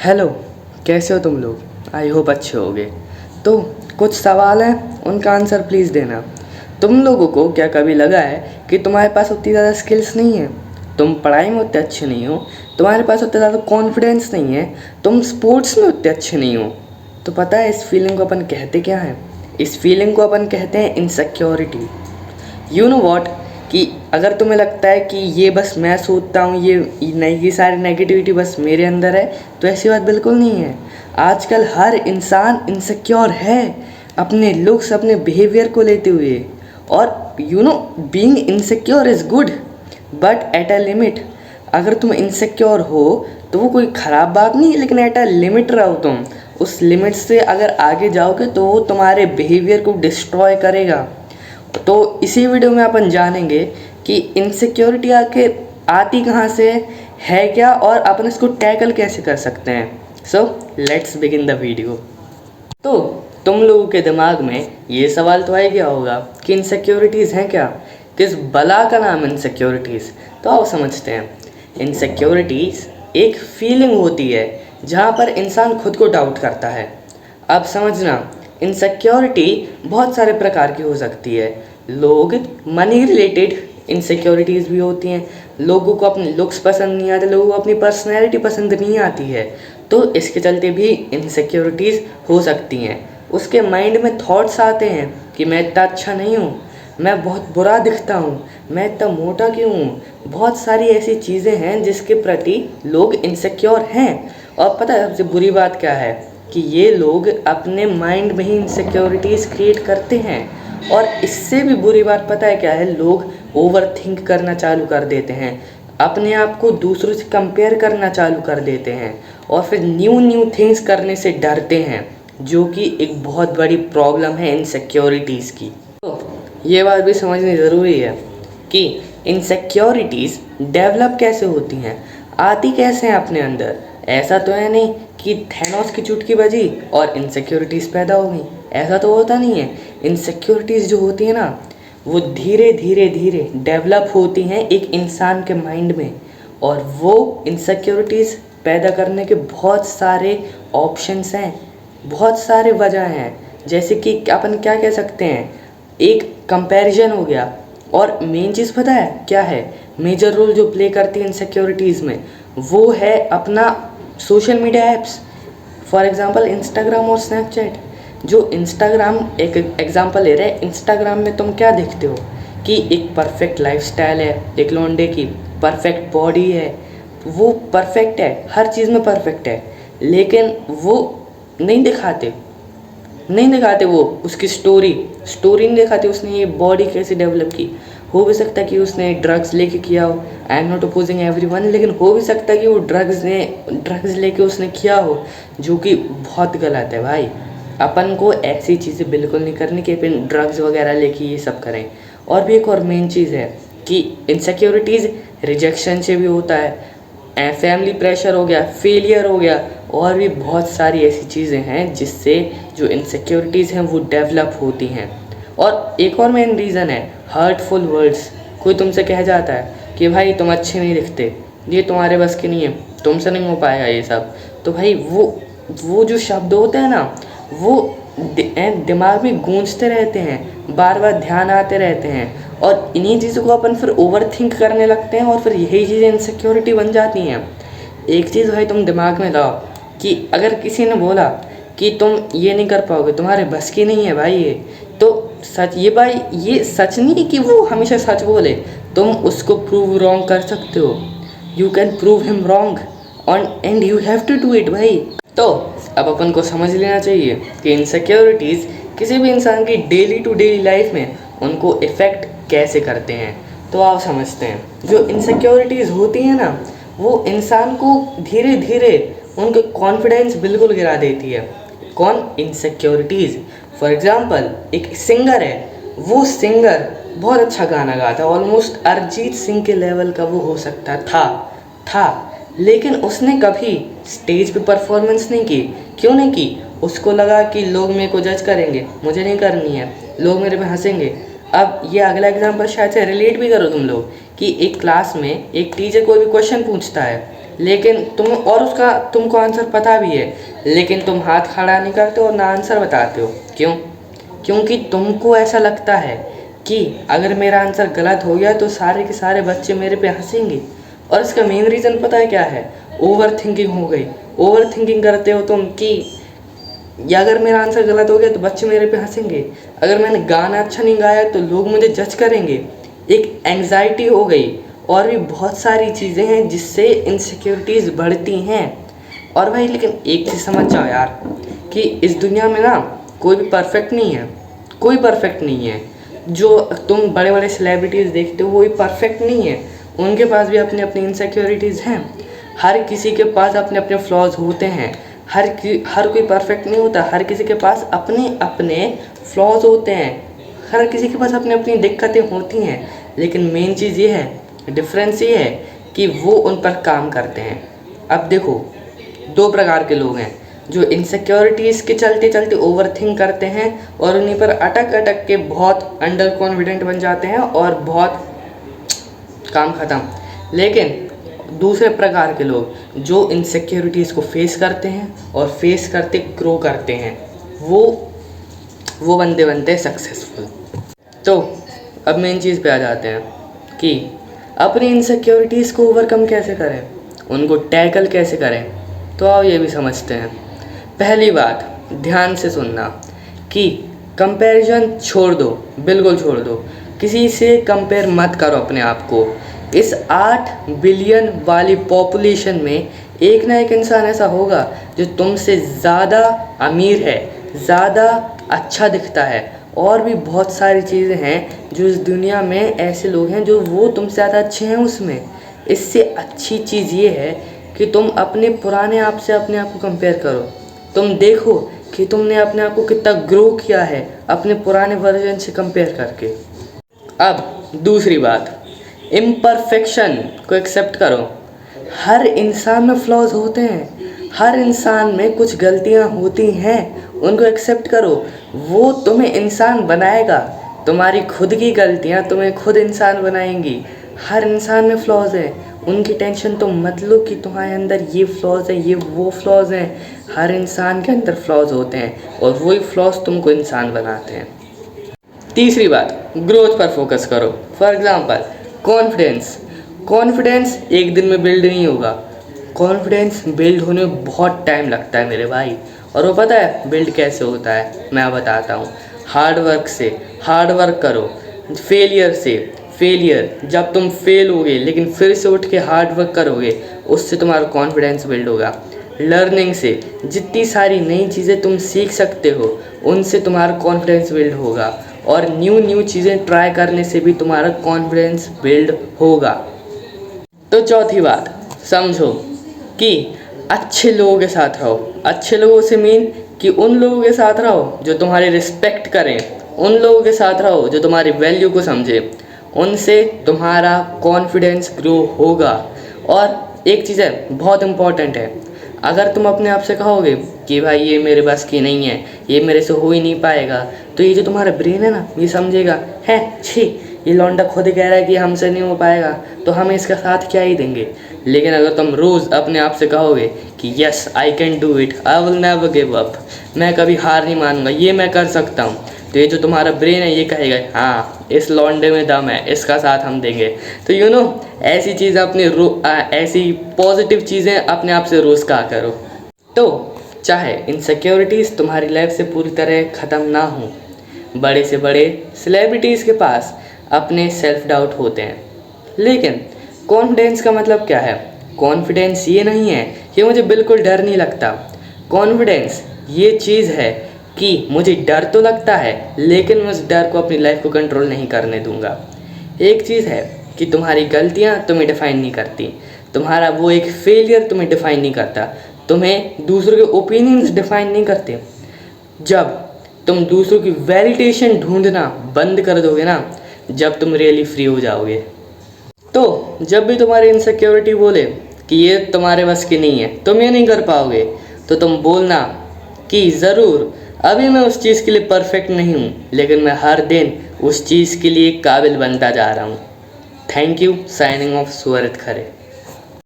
Hello, कैसे हो तुम लोग? आई होप अच्छे होगे। तो कुछ सवाल हैं, उनका आंसर प्लीज़ देना। तुम लोगों को क्या कभी लगा है कि तुम्हारे पास उतनी ज़्यादा स्किल्स नहीं है, तुम पढ़ाई में उतने अच्छे नहीं हो, तुम्हारे पास उतना ज़्यादा कॉन्फिडेंस नहीं है, तुम स्पोर्ट्स में उतने अच्छे नहीं हो? तो पता है इस फीलिंग को अपन कहते क्या है? इस फीलिंग को अपन कहते हैं इनसिक्योरिटी। यू नो वॉट, कि अगर तुम्हें लगता है कि ये बस मैं सोचता हूँ, ये सारी नेगेटिविटी बस मेरे अंदर है, तो ऐसी बात बिल्कुल नहीं है। आजकल हर इंसान इनसिक्योर है अपने लुक्स, अपने बिहेवियर को लेते हुए। और you know, being insecure is good but at a limit. अगर तुम इनसिक्योर हो तो वो कोई ख़राब बात नहीं है, लेकिन एट अ लिमिट रहो तुम। उस लिमिट से अगर आगे जाओगे तो वो तुम्हारे बिहेवियर को डिस्ट्रॉय करेगा। तो इसी वीडियो में अपन जानेंगे कि इनसिक्योरिटी आखिर आती कहाँ से है क्या, और अपन इसको टैकल कैसे कर सकते हैं। So let's begin the video. तो तुम लोगों के दिमाग में ये सवाल तो आ गया होगा कि इनसिक्योरिटीज़ हैं क्या, किस बला का नाम इनसिक्योरिटीज़। तो आओ समझते हैं। इनसिक्योरिटीज़ एक फीलिंग होती है जहाँ पर इंसान खुद को डाउट करता है। अब समझना, इनसिक्योरिटी बहुत सारे प्रकार की हो सकती है। लोग मनी रिलेटेड इनसिक्योरिटीज़ भी होती हैं। लोगों को अपने लुक्स पसंद नहीं आते, लोगों को अपनी पर्सनैलिटी पसंद नहीं आती है, तो इसके चलते भी इनसिक्योरिटीज़ हो सकती हैं। उसके माइंड में थॉट्स आते हैं कि मैं इतना अच्छा नहीं हूँ, मैं बहुत बुरा दिखता हूँ, मैं इतना मोटा क्यों हूँ। बहुत सारी ऐसी चीज़ें हैं जिसके प्रति लोग इनसिक्योर हैं। और पता है सबसे बुरी बात क्या है, कि ये लोग अपने माइंड में ही इनसिक्योरिटीज़ क्रिएट करते हैं। और इससे भी बुरी बात पता है क्या है, लोग ओवर थिंक करना चालू कर देते हैं, अपने आप को दूसरों से कंपेयर करना चालू कर देते हैं, और फिर न्यू थिंग्स करने से डरते हैं, जो कि एक बहुत बड़ी प्रॉब्लम है इनसिक्योरिटीज़ की। तो ये बात भी समझनी ज़रूरी है कि इनसिक्योरिटीज़ डेवलप कैसे होती हैं, आती कैसे हैं अपने अंदर। ऐसा तो है नहीं कि थैनोस की चुटकी बजी और इनसिक्योरिटीज़ पैदा हो गई, ऐसा तो होता नहीं है। इनसिक्योरिटीज़ जो होती है ना, वो धीरे धीरे डेवलप होती हैं एक इंसान के माइंड में। और वो इनसिक्योरिटीज़ पैदा करने के बहुत सारे ऑप्शंस हैं, बहुत सारे वजह हैं। जैसे कि अपन क्या कह सकते हैं, एक कंपैरिजन हो गया। और मेन चीज़ पता है क्या है, मेजर रोल जो प्ले करती है इनसिक्योरिटीज़ में, वो है अपना social media apps. For example Instagram और स्नैपचैट। जो इंस्टाग्राम, एक एग्ज़ाम्पल ले रहे हैं, इंस्टाग्राम में तुम क्या देखते हो कि एक परफेक्ट लाइफस्टाइल है, एक लौंडे की परफेक्ट बॉडी है, वो परफेक्ट है, हर चीज़ में परफेक्ट है, लेकिन वो नहीं दिखाते वो उसकी स्टोरी नहीं दिखाते, उसने ये बॉडी कैसे डेवलप की। हो भी सकता है कि उसने ड्रग्स लेके किया हो, I am not opposing everyone, लेकिन हो भी सकता है कि वो ड्रग्स लेके उसने किया हो, जो कि बहुत गलत है भाई। अपन को ऐसी चीज़ें बिल्कुल नहीं करनी कि अपन ड्रग्स वगैरह लेके ये सब करें। और भी एक और मेन चीज़ है कि इनसिक्योरिटीज़ रिजेक्शन से भी होता है, फैमिली प्रेशर हो गया, फेलियर हो गया, और भी बहुत सारी ऐसी चीज़ें हैं जिससे जो इनसिक्योरिटीज़ हैं वो डेवलप होती हैं। और एक और मेन रीज़न है हर्टफुल वर्ड्स। कोई तुमसे कह जाता है कि भाई तुम अच्छे नहीं दिखते, ये तुम्हारे बस की नहीं है, तुमसे नहीं हो पाएगा ये सब। तो भाई वो जो शब्द होते हैं ना, वो दिमाग में गूंजते रहते हैं, बार बार ध्यान आते रहते हैं, और इन्हीं चीज़ों को अपन फिर ओवर थिंक करने लगते हैं, और फिर यही चीज़ें इनसिक्योरिटी बन जाती हैं। एक चीज़ भाई तुम दिमाग में लाओ कि अगर किसी ने बोला कि तुम ये नहीं कर पाओगे, तुम्हारे बस की नहीं है भाई ये, तो सच ये भाई, ये सच नहीं कि वो हमेशा सच बोले, तुम उसको प्रूव रॉन्ग कर सकते हो। You can prove him wrong and you have to do it भाई। तो अब अपन को समझ लेना चाहिए कि इनसिक्योरिटीज़ किसी भी इंसान की डेली टू डेली लाइफ में उनको इफ़ेक्ट कैसे करते हैं। तो आप समझते हैं, जो इनसिक्योरिटीज़ होती हैं ना, वो इंसान को धीरे धीरे उनके कॉन्फिडेंस बिल्कुल गिरा देती है। कौन? इनसिक्योरिटीज़। फॉर एग्ज़ाम्पल एक सिंगर है, वो सिंगर बहुत अच्छा गाना गाता है, ऑलमोस्ट अरिजीत सिंह के लेवल का वो हो सकता था, लेकिन उसने कभी स्टेज पे परफॉर्मेंस नहीं की। क्यों नहीं की? उसको लगा कि लोग मेरे को जज करेंगे, मुझे नहीं करनी है, लोग मेरे पे हंसेंगे। अब ये अगला एग्जांपल शायद से रिलेट भी करो तुम लोग, कि एक क्लास में एक टीचर कोई भी क्वेश्चन पूछता है, लेकिन तुमको आंसर पता भी है, लेकिन तुम हाथ खड़ा नहीं करते और ना आंसर बताते हो। क्यों? क्योंकि तुमको ऐसा लगता है कि अगर मेरा आंसर गलत हो गया तो सारे के सारे बच्चे मेरे पे हंसेंगे। और इसका मेन रीज़न पता है क्या है? ओवर थिंकिंग हो गई। ओवर थिंकिंग करते हो तुम कि या अगर मेरा आंसर गलत हो गया तो बच्चे मेरे पे हंसेंगे, अगर मैंने गाना अच्छा नहीं गाया तो लोग मुझे जज करेंगे। एक एंग्जाइटी हो गई, और भी बहुत सारी चीज़ें हैं जिससे इनसिक्योरिटीज़ बढ़ती हैं। और भाई लेकिन एक चीज़ समझ जाओ यार, कि इस दुनिया में ना कोई भी परफेक्ट नहीं है, कोई परफेक्ट नहीं है। जो तुम बड़े बड़े सेलिब्रिटीज़ देखते हो वो भी परफेक्ट नहीं है, उनके पास भी अपनी अपनी इनसिक्योरिटीज़ हैं। हर किसी के पास अपने अपने फ्लॉज होते हैं। हर कोई परफेक्ट नहीं होता, हर किसी के पास अपने अपने फ्लॉज होते हैं, हर किसी के पास अपनी अपनी दिक्कतें होती हैं। लेकिन मेन चीज़ ये है, डिफरेंस ये है कि वो उन पर काम करते हैं। अब देखो, दो प्रकार के लोग हैं, जो इनसिक्योरिटीज़ के चलते चलते ओवर थिंक करते हैं और उन्हीं पर अटक अटक के बहुत अंडर कॉन्फिडेंट बन जाते हैं और बहुत काम ख़त्म। लेकिन दूसरे प्रकार के लोग जो इनसिक्योरिटीज़ को फेस करते हैं और फेस करते ग्रो करते हैं, वो बनते बनते सक्सेसफुल। तो अब मेन चीज़ पे आ जाते हैं कि अपनी इनसिक्योरिटीज़ को ओवरकम कैसे करें, उनको टैकल कैसे करें। तो आओ ये भी समझते हैं। पहली बात, ध्यान से सुनना कि कंपैरिजन छोड़ दो, बिल्कुल छोड़ दो। किसी से कंपेयर मत करो अपने आप को। इस 8 बिलियन वाली पॉपुलेशन में एक ना एक इंसान ऐसा होगा जो तुमसे ज़्यादा अमीर है, ज़्यादा अच्छा दिखता है, और भी बहुत सारी चीज़ें हैं जो इस दुनिया में ऐसे लोग हैं जो वो तुमसे ज़्यादा अच्छे हैं उसमें। इससे अच्छी चीज़ ये है कि तुम अपने पुराने आप से अपने आप को कंपेयर करो। तुम देखो कि तुमने अपने आप को कितना ग्रो किया है अपने पुराने वर्जन से कंपेयर करके। अब दूसरी बात, इम्परफेक्शन को एक्सेप्ट करो। हर इंसान में फ्लॉज होते हैं, हर इंसान में कुछ गलतियां होती हैं, उनको एक्सेप्ट करो। वो तुम्हें इंसान बनाएगा, तुम्हारी खुद की गलतियां तुम्हें खुद इंसान बनाएंगी। हर इंसान में फ्लॉज हैं, उनकी टेंशन तुम मत लो कि तुम्हारे अंदर ये फ्लॉज है, ये वो फ्लॉज हैं। हर इंसान के अंदर फ्लॉज होते हैं और वही फ्लॉज तुमको इंसान बनाते हैं। तीसरी बात, ग्रोथ पर फोकस करो। फॉर एग्जांपल कॉन्फिडेंस एक दिन में बिल्ड नहीं होगा। कॉन्फिडेंस बिल्ड होने में बहुत टाइम लगता है मेरे भाई। और वो पता है बिल्ड कैसे होता है, मैं बताता हूँ। हार्ड वर्क करो। फेलियर जब तुम फेल होगे लेकिन फिर से उठ के हार्ड वर्क करोगे, उससे तुम्हारा कॉन्फिडेंस बिल्ड होगा। लर्निंग से, जितनी सारी नई चीज़ें तुम सीख सकते हो उनसे तुम्हारा कॉन्फिडेंस बिल्ड होगा। और न्यू चीज़ें ट्राई करने से भी तुम्हारा कॉन्फिडेंस बिल्ड होगा। तो चौथी बात, समझो कि अच्छे लोगों के साथ रहो। अच्छे लोगों से मीन कि उन लोगों के साथ रहो जो तुम्हारी रिस्पेक्ट करें, उन लोगों के साथ रहो जो तुम्हारी वैल्यू को समझे। उनसे तुम्हारा कॉन्फिडेंस ग्रो होगा। और एक चीज़ है, बहुत इम्पॉर्टेंट है, अगर तुम अपने आप से कहोगे कि भाई ये मेरे बस की नहीं है, ये मेरे से हो ही नहीं पाएगा, तो ये जो तुम्हारा ब्रेन है ना, ये समझेगा है छी, ये लौंडा खुद कह रहा है कि हमसे नहीं हो पाएगा, तो हम इसका साथ क्या ही देंगे। लेकिन अगर तुम रोज़ अपने आप से कहोगे कि yes I can do it, I will never give up, मैं कभी हार नहीं मानूंगा, ये मैं कर सकता हूँ, तो ये जो तुम्हारा ब्रेन है ये कहेगा हाँ इस लौंडे में दम है, इसका साथ हम देंगे। तो ऐसी चीज़ ऐसी पॉजिटिव चीज़ें अपने आप से रोज़ कहा करो। तो चाहे इनसिक्योरिटीज़ तुम्हारी लाइफ से पूरी तरह ख़त्म ना हो, बड़े से बड़े सेलिब्रिटीज़ के पास अपने सेल्फ डाउट होते हैं, लेकिन कॉन्फिडेंस का मतलब क्या है? कॉन्फिडेंस ये नहीं है कि मुझे बिल्कुल डर नहीं लगता। कॉन्फिडेंस ये चीज़ है कि मुझे डर तो लगता है लेकिन मैं उस डर को अपनी लाइफ को कंट्रोल नहीं करने दूंगा। एक चीज़ है कि तुम्हारी गलतियाँ तुम्हें डिफ़ाइन नहीं करती, तुम्हारा वो एक फेलियर तुम्हें डिफ़ाइन नहीं करता, तुम्हें दूसरों के ओपिनियंस डिफ़ाइन नहीं करते। जब तुम दूसरों की वैलिडेशन ढूंढना बंद कर दोगे ना, जब तुम रियली फ्री हो जाओगे। तो जब भी तुम्हारी इनसिक्योरिटी बोले कि ये तुम्हारे बस की नहीं है, तुम ये नहीं कर पाओगे, तो तुम बोलना कि ज़रूर अभी मैं उस चीज़ के लिए परफेक्ट नहीं हूँ, लेकिन मैं हर दिन उस चीज़ के लिए काबिल बनता जा रहा हूँ। Thank you. Signing off Suarit Khare.